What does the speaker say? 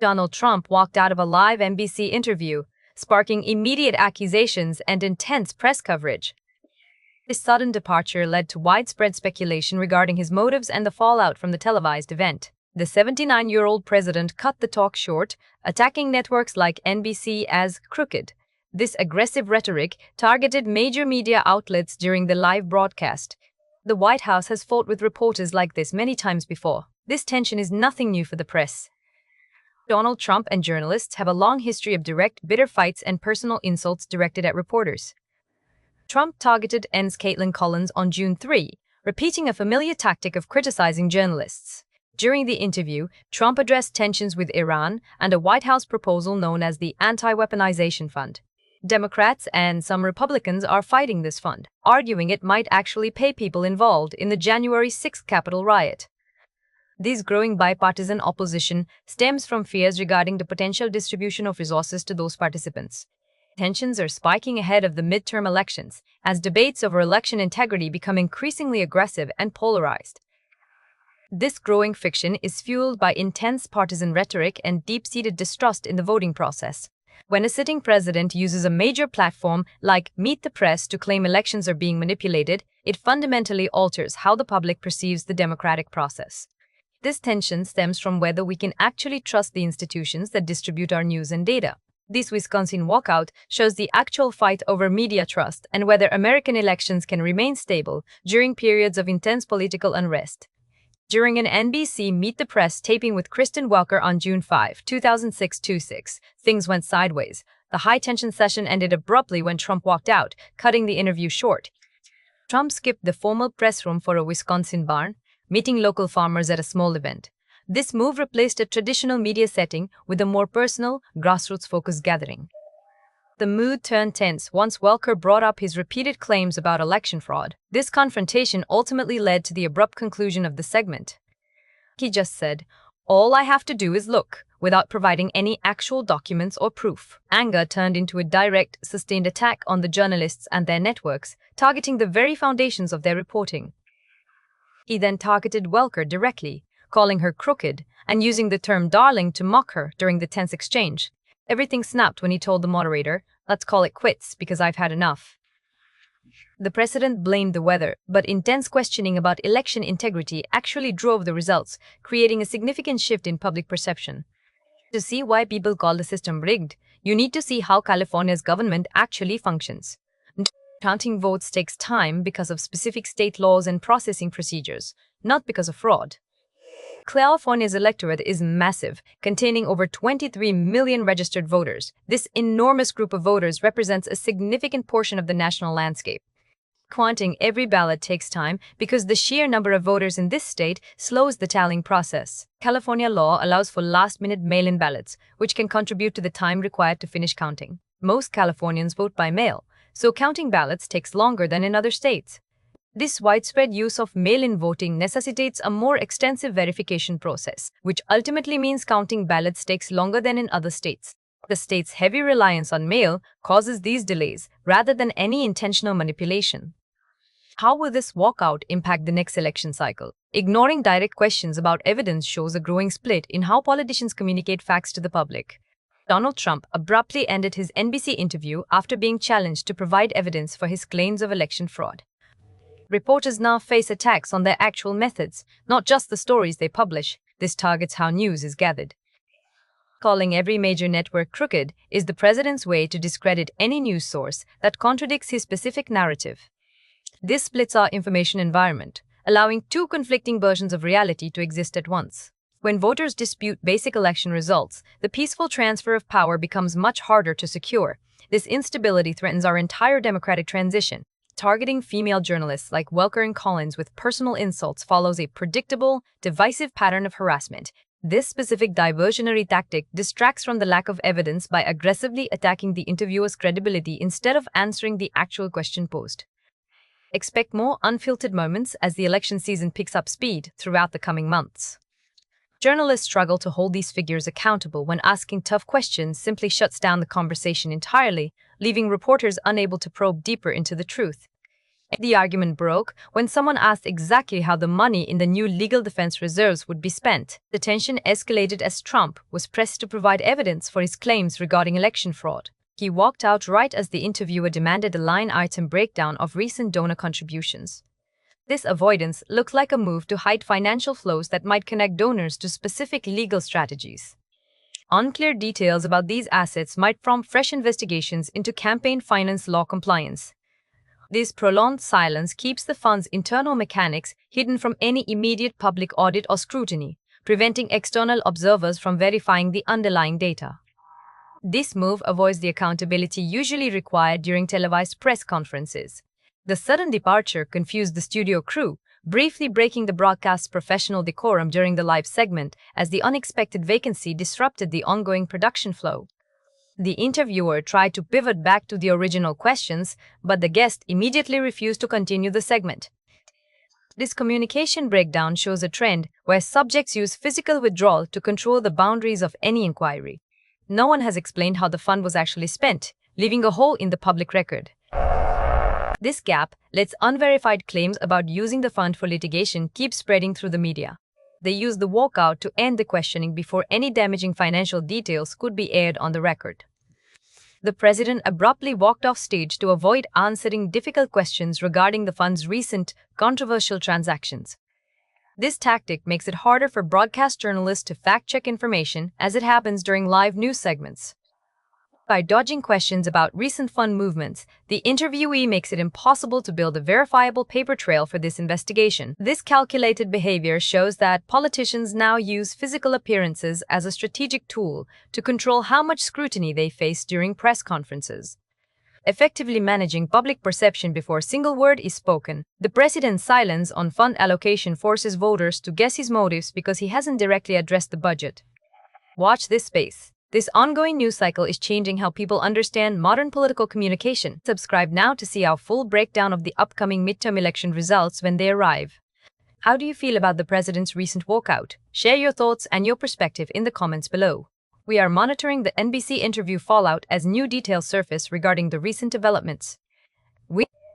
Donald Trump walked out of a live NBC interview, sparking immediate accusations and intense press coverage. This sudden departure led to widespread speculation regarding his motives and the fallout from the televised event. The 79-year-old president cut the talk short, attacking networks like NBC as crooked. This aggressive rhetoric targeted major media outlets during the live broadcast. The White House has fought with reporters like this many times before. This tension is nothing new for the press. Donald Trump and journalists have a long history of direct, bitter fights and personal insults directed at reporters. Trump targeted NBC's Kaitlan on June 3, repeating a familiar tactic of criticizing journalists. During the interview, Trump addressed tensions with Iran and a White House proposal known as the anti-weaponization fund. Democrats and some Republicans are fighting this fund, arguing it might actually pay people involved in the January 6th Capitol riot. This growing bipartisan opposition stems from fears regarding the potential distribution of resources to those participants. Tensions are spiking ahead of the midterm elections, as debates over election integrity become increasingly aggressive and polarized. This growing friction is fueled by intense partisan rhetoric and deep-seated distrust in the voting process. When a sitting president uses a major platform like Meet the Press to claim elections are being manipulated, it fundamentally alters how the public perceives the democratic process. This tension stems from whether we can actually trust the institutions that distribute our news and data. This Wisconsin walkout shows the actual fight over media trust and whether American elections can remain stable during periods of intense political unrest. During an NBC Meet the Press taping with Kristen Welker on June 5, 2006, things went sideways. The high-tension session ended abruptly when Trump walked out, cutting the interview short. Trump skipped the formal press room for a Wisconsin barn, meeting local farmers at a small event. This move replaced a traditional media setting with a more personal, grassroots-focused gathering. The mood turned tense once Welker brought up his repeated claims about election fraud. This confrontation ultimately led to the abrupt conclusion of the segment. He just said, "All I have to do is look," without providing any actual documents or proof. Anger turned into a direct, sustained attack on the journalists and their networks, targeting the very foundations of their reporting. He then targeted Welker directly, calling her crooked and using the term darling to mock her during the tense exchange. Everything snapped when he told the moderator, "Let's call it quits because I've had enough." The president blamed the weather, but intense questioning about election integrity actually drove the results, creating a significant shift in public perception. To see why people call the system rigged, you need to see how California's government actually functions. Counting votes takes time because of specific state laws and processing procedures, not because of fraud. California's electorate is massive, containing over 23 million registered voters. This enormous group of voters represents a significant portion of the national landscape. Counting every ballot takes time because the sheer number of voters in this state slows the tallying process. California law allows for last-minute mail-in ballots, which can contribute to the time required to finish counting. Most Californians vote by mail, so counting ballots takes longer than in other states. This widespread use of mail-in voting necessitates a more extensive verification process, which ultimately means counting ballots takes longer than in other states. The state's heavy reliance on mail causes these delays, rather than any intentional manipulation. How will this walkout impact the next election cycle? Ignoring direct questions about evidence shows a growing split in how politicians communicate facts to the public. Donald Trump abruptly ended his NBC interview after being challenged to provide evidence for his claims of election fraud. Reporters now face attacks on their actual methods, not just the stories they publish. This targets how news is gathered. Calling every major network crooked is the president's way to discredit any news source that contradicts his specific narrative. This splits our information environment, allowing two conflicting versions of reality to exist at once. When voters dispute basic election results, the peaceful transfer of power becomes much harder to secure. This instability threatens our entire democratic transition. Targeting female journalists like Welker and Collins with personal insults follows a predictable, divisive pattern of harassment. This specific diversionary tactic distracts from the lack of evidence by aggressively attacking the interviewer's credibility instead of answering the actual question posed. Expect more unfiltered moments as the election season picks up speed throughout the coming months. Journalists struggle to hold these figures accountable when asking tough questions simply shuts down the conversation entirely, leaving reporters unable to probe deeper into the truth. The argument broke when someone asked exactly how the money in the new legal defense reserves would be spent. The tension escalated as Trump was pressed to provide evidence for his claims regarding election fraud. He walked out right as the interviewer demanded a line-item breakdown of recent donor contributions. This avoidance looked like a move to hide financial flows that might connect donors to specific legal strategies. Unclear details about these assets might prompt fresh investigations into campaign finance law compliance. This prolonged silence keeps the fund's internal mechanics hidden from any immediate public audit or scrutiny, preventing external observers from verifying the underlying data. This move avoids the accountability usually required during televised press conferences. The sudden departure confused the studio crew, briefly breaking the broadcast's professional decorum during the live segment as the unexpected vacancy disrupted the ongoing production flow. The interviewer tried to pivot back to the original questions, but the guest immediately refused to continue the segment. This communication breakdown shows a trend where subjects use physical withdrawal to control the boundaries of any inquiry. No one has explained how the fund was actually spent, leaving a hole in the public record. This gap lets unverified claims about using the fund for litigation keep spreading through the media. They used the walkout to end the questioning before any damaging financial details could be aired on the record. The president abruptly walked off stage to avoid answering difficult questions regarding the fund's recent controversial transactions. This tactic makes it harder for broadcast journalists to fact-check information as it happens during live news segments. By dodging questions about recent fund movements, the interviewee makes it impossible to build a verifiable paper trail for this investigation. This calculated behavior shows that politicians now use physical appearances as a strategic tool to control how much scrutiny they face during press conferences. Effectively managing public perception before a single word is spoken, the president's silence on fund allocation forces voters to guess his motives because he hasn't directly addressed the budget. Watch this space. This ongoing news cycle is changing how people understand modern political communication. Subscribe now to see our full breakdown of the upcoming midterm election results when they arrive. How do you feel about the president's recent walkout? Share your thoughts and your perspective in the comments below. We are monitoring the NBC interview fallout as new details surface regarding the recent developments.